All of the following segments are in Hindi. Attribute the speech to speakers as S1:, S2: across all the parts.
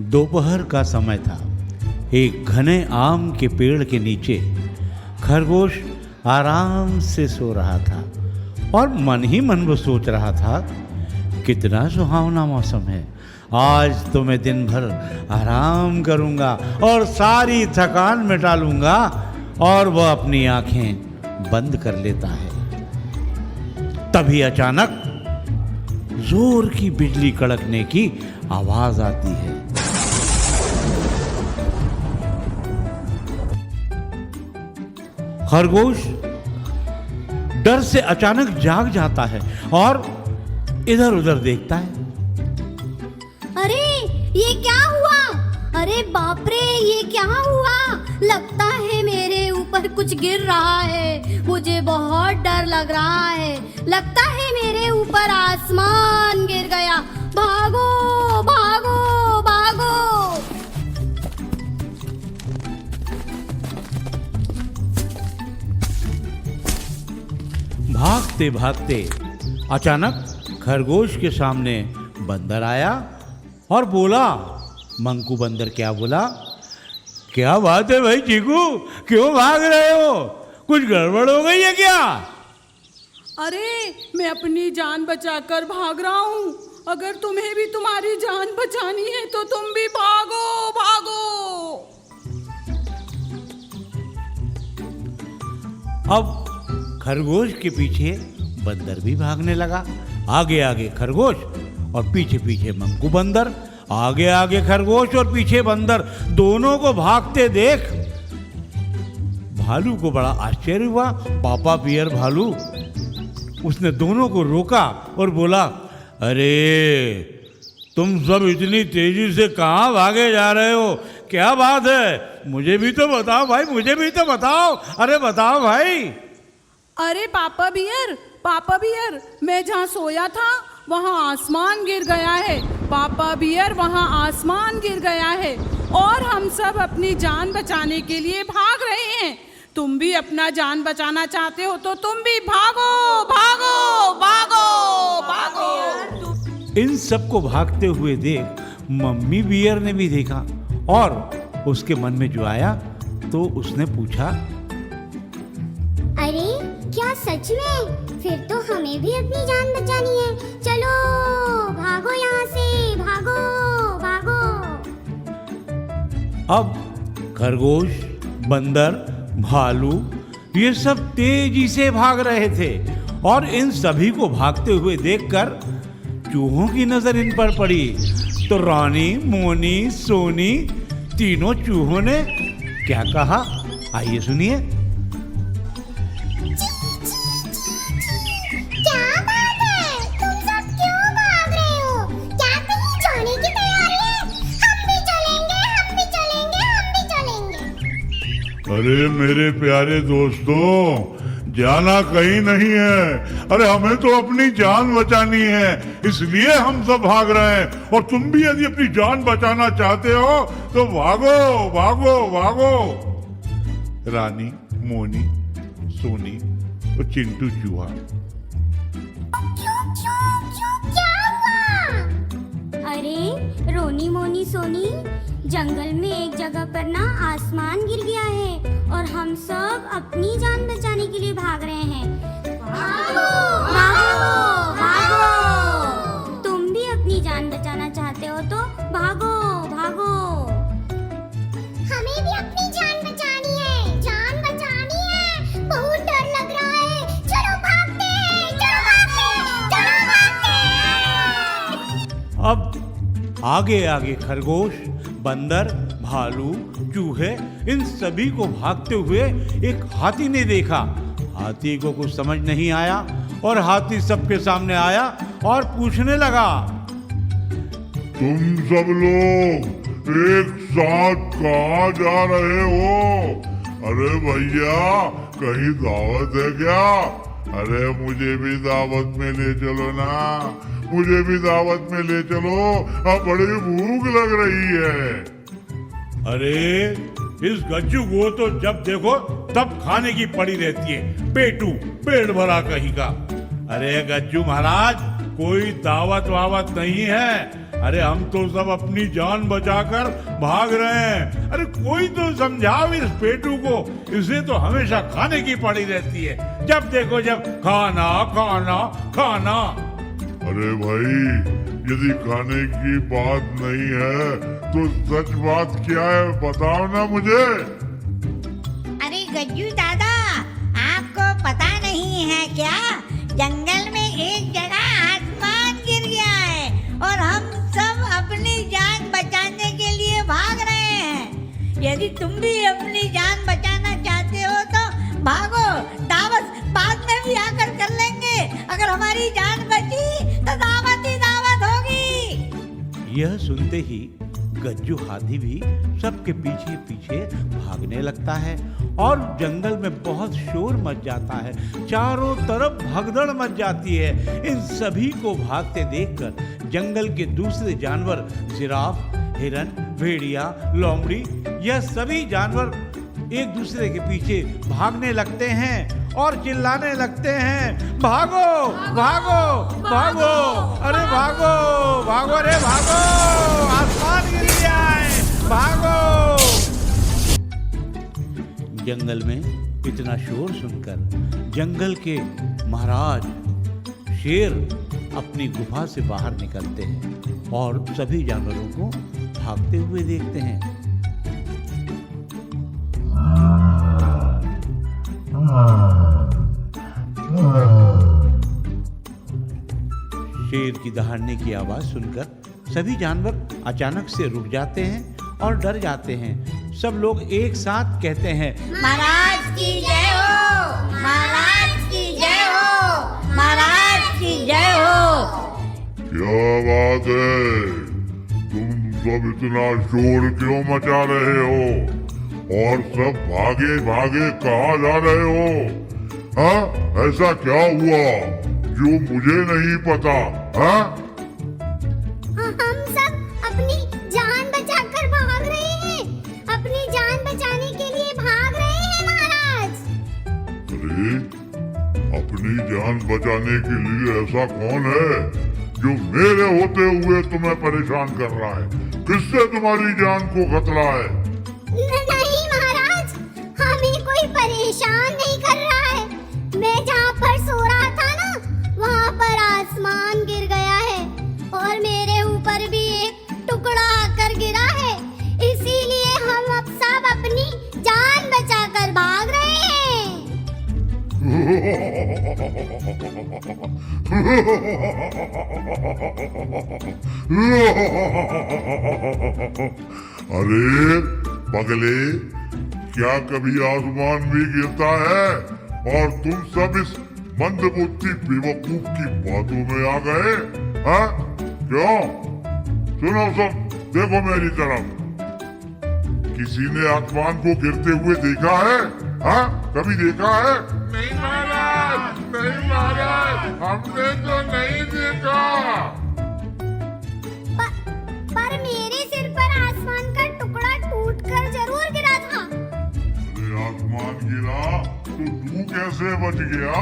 S1: दोपहर का समय था। एक घने आम के पेड़ के नीचे खरगोश आराम से सो रहा था और मन ही मन वो सोच रहा था, कितना सुहावना मौसम है। आज तो मैं दिन भर आराम करूंगा और सारी थकान मिटा लूंगा। और वह अपनी आंखें बंद कर लेता है। तभी अचानक जोर की बिजली कड़कने की आवाज आती है। खरगोश डर से अचानक जाग जाता है और इधर उधर देखता है।
S2: अरे ये क्या हुआ? अरे बाप रे, ये क्या हुआ? लगता है मेरे ऊपर कुछ गिर रहा है। मुझे बहुत डर लग रहा है। लगता है मेरे ऊपर आसमान गिर गया। भागो भागो भागो।
S1: भागते भागते अचानक खरगोश के सामने बंदर आया और बोला। मंकू बंदर क्या बोला? क्या बात है भाई चीकू, क्यों भाग रहे हो? कुछ गड़बड़ हो गई है क्या?
S3: अरे मैं अपनी जान बचाकर भाग रहा हूँ। अगर तुम्हें भी तुम्हारी जान बचानी है तो तुम भी भागो भागो।
S1: अब खरगोश के पीछे बंदर भी भागने लगा। आगे आगे खरगोश और पीछे पीछे मंकू बंदर। आगे आगे खरगोश और पीछे बंदर। दोनों को भागते देख भालू को बड़ा आश्चर्य हुआ। पापा बियर भालू, उसने दोनों को रोका और बोला, अरे तुम सब इतनी तेजी से कहाँ भागे जा रहे हो? क्या बात है? मुझे भी तो बताओ भाई, मुझे भी तो बताओ। अरे बताओ भाई।
S3: अरे पापा बियर, मैं जहाँ सोया था वहाँ आसमान गिर गया है। पापा बियर, वहाँ आसमान गिर गया है और हम सब अपनी जान बचाने के लिए भाग रहे हैं। तुम भी अपना जान बचाना चाहते हो तो तुम भी भागो भागो भागो भागो।
S1: इन सबको भागते हुए देख मम्मी बियर ने भी देखा और उसके मन में जो आया तो उसने पूछा,
S2: अरे क्या सच में? फिर तो हमें भी अपनी जान बचानी है। चलो भागो यहाँ से, भागो भागो।
S1: अब खरगोश, बंदर, भालू ये सब तेजी से भाग रहे थे और इन सभी को भागते हुए देखकर चूहों की नजर इन पर पड़ी। तो रानी, मोनी, सोनी तीनों चूहों ने क्या कहा, आइए सुनिए।
S2: क्या बात है? तुम सब क्यों भाग रहे हो? क्या कहीं जाने की तैयारी है? हम भी चलेंगे, हम भी चलेंगे, हम भी चलेंगे।
S4: अरे मेरे प्यारे दोस्तों, जाना कहीं नहीं है। अरे हमें तो अपनी जान बचानी है, इसलिए हम सब भाग रहे हैं। और तुम भी यदि अपनी जान बचाना चाहते हो तो भागो भागो भागो। रानी, मोनी, सोनी और चिंटू चूहा।
S2: क्यों क्या हुआ? अरे रोनी, मोनी, सोनी, जंगल में एक जगह पर ना आसमान गिर गया है और हम सब अपनी जान बचाने के लिए भाग रहे हैं। भागो भागो भागो। तुम भी अपनी जान बचाना चाहते हो तो भागो भागो। हमें भी अपनी जान बचानी है, जान बचानी है। बहुत डर लग रहा है। चलो भागते हैं, चलो भागते हैं, चलो भागते हैं।
S1: अब आगे आगे खरगोश, बंदर, भालू, चूहे इन सभी को भागते हुए एक हाथी ने देखा। हाथी को कुछ समझ नहीं आया और हाथी सबके सामने आया और पूछने लगा,
S4: तुम सब लोग एक साथ कहाँ जा रहे हो? अरे भैया, कहीं दावत है क्या? अरे मुझे भी दावत में ले चलो ना, मुझे भी दावत में ले चलो। अब बड़ी भूख लग रही है।
S1: अरे इस गज्जू को तो जब देखो तब खाने की पड़ी रहती है, पेट भरा कहीं का। अरे गज्जू महाराज, कोई दावत वावत नहीं है।
S4: अरे हम तो सब अपनी जान बचाकर भाग रहे हैं। अरे कोई तो समझाओ इस पेटू को, इसे तो हमेशा खाने की पड़ी रहती है। जब देखो जब खाना खाना खाना। अरे भाई, यदि खाने की बात नहीं है तो सच बात क्या है, बताओ ना मुझे।
S5: अरे गज्जू दादा, आपको पता नहीं है क्या? जंगल में एक जगह आसमान गिर गया है और हम सब अपनी जान बचाने के लिए भाग रहे हैं। यदि तुम भी अपनी जान बचाना चाहते हो तो भागो, दावत बाद में भी आकर कर लेंगे। अगर हमारी जान बची तो दावत ही दावत होगी।
S1: यह सुनते ही गज्जू हाथी भी सबके पीछे पीछे भागने लगता है और जंगल में बहुत शोर मच जाता है। चारों तरफ भगदड़ मच जाती है। इन सभी को भागते देखकर जंगल के दूसरे जानवर, जिराफ, हिरन, भेड़िया, लोमड़ी, यह सभी जानवर एक दूसरे के पीछे भागने लगते हैं और चिल्लाने लगते हैं, भागो भागो भागो, अरे भागो भागो, अरे भागो, आसमान गिर गया है, भागो। जंगल में इतना शोर सुनकर जंगल के महाराज शेर अपनी गुफा से बाहर निकलते हैं और सभी जानवरों को भागते हुए देखते हैं। शेर की दहाड़ने की आवाज सुनकर सभी जानवर अचानक से रुक जाते हैं और डर जाते हैं। सब लोग एक साथ कहते हैं,
S5: महाराज की जय हो, महाराज की जय हो, महाराज की जय हो।
S4: क्या बात है, तुम सब इतना शोर क्यों मचा रहे हो और सब भागे भागे कहाँ जा रहे हो? हाँ, ऐसा क्या हुआ जो मुझे नहीं पता? हाँ,
S2: हम सब अपनी जान बचाकर भाग रहे हैं, अपनी जान बचाने के लिए भाग रहे हैं महाराज।
S4: अरे अपनी जान बचाने के लिए ऐसा कौन है जो मेरे होते हुए तुम्हें परेशान कर रहा है? किससे तुम्हारी जान को खतरा है?
S2: नहीं महाराज, हमें कोई परेशान नहीं कर रहा है। मैं जहाँ पर सो रहा था ना, वहाँ पर आसमान गिर गया है और मेरे ऊपर भी एक टुकड़ा आकर गिरा है। इसीलिए हम अब सब अपनी जान बचाकर भाग रहे हैं।
S4: अरे पगले, क्या कभी आसमान भी गिरता है और तुम सब इस मंदबुद्धि बेवकूफ की बातों में आ गए? हाँ, क्यों? सुनो सब, देखो मेरी तरफ। किसी ने आसमान को गिरते हुए देखा है? हाँ, कभी देखा है? नहीं महाराज, नहीं महाराज, हमने तो नहीं देखा।
S2: पर मेरे सिर पर आसमान का टुकड़ा टूटकर जरूर गिरा था।
S4: अरे आसमान गिरा तो तू कैसे बच गया?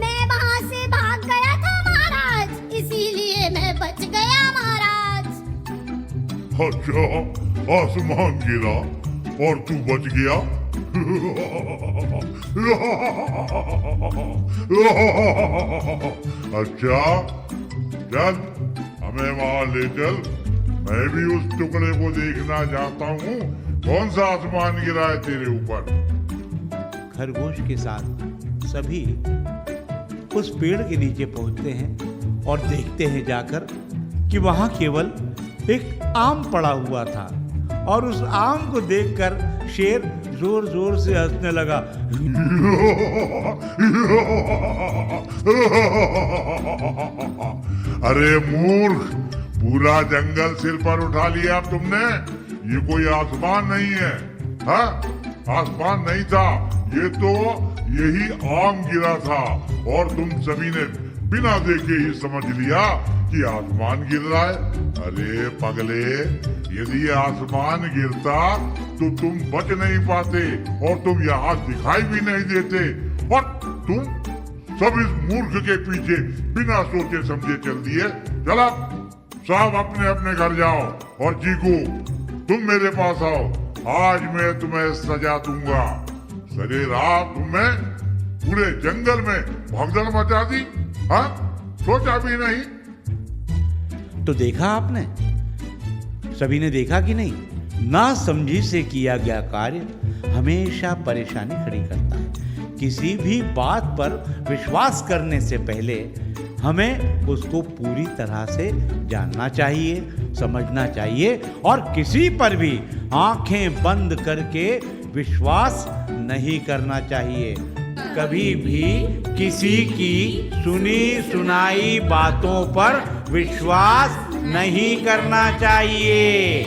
S2: मैं वहाँ से भाग गया था महाराज, इसीलिए मैं बच गया महाराज।
S4: अच्छा, आसमान गिरा और तू बच गया? अच्छा, चल हमें वहाँ ले चल। मैं भी उस टुकड़े को देखना चाहता हूँ। कौन सा आसमान गिरा है तेरे ऊपर?
S1: खरगोश के साथ सभी उस पेड़ के नीचे पहुंचते हैं और देखते हैं जाकर कि वहां केवल एक आम पड़ा हुआ था और उस आम को देखकर शेर जोर जोर से हंसने लगा।
S4: अरे मूर्ख, पूरा जंगल सिर पर उठा लिया तुमने। ये कोई आसमान नहीं है। हाँ, आसमान नहीं था, ये तो यही आम गिरा था और तुम सभी ने बिना देखे ही समझ लिया कि आसमान गिर रहा है। अरे पगले, यदि आसमान गिरता तो तुम बच नहीं पाते और तुम यहाँ दिखाई भी नहीं देते और तुम सब इस मूर्ख के पीछे बिना सोचे समझे चल दिए। चला, सब अपने अपने घर जाओ। और चीकू, तुम मेरे पास आओ, आज मैं तुम्हें सजा दूंगा। सारी रात तुमने पूरे जंगल में भगदड़ मचा दी, हाँ? सोचा भी नहीं।
S1: तो देखा आपने, सभी ने देखा कि नहीं, ना समझी से किया गया कार्य हमेशा परेशानी खड़ी करता है। किसी भी बात पर विश्वास करने से पहले हमें उसको पूरी तरह से जानना चाहिए, समझना चाहिए और किसी पर भी आंखें बंद करके विश्वास नहीं करना चाहिए। कभी भी किसी की सुनी सुनाई बातों पर विश्वास नहीं करना चाहिए।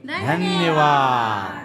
S1: धन्यवाद।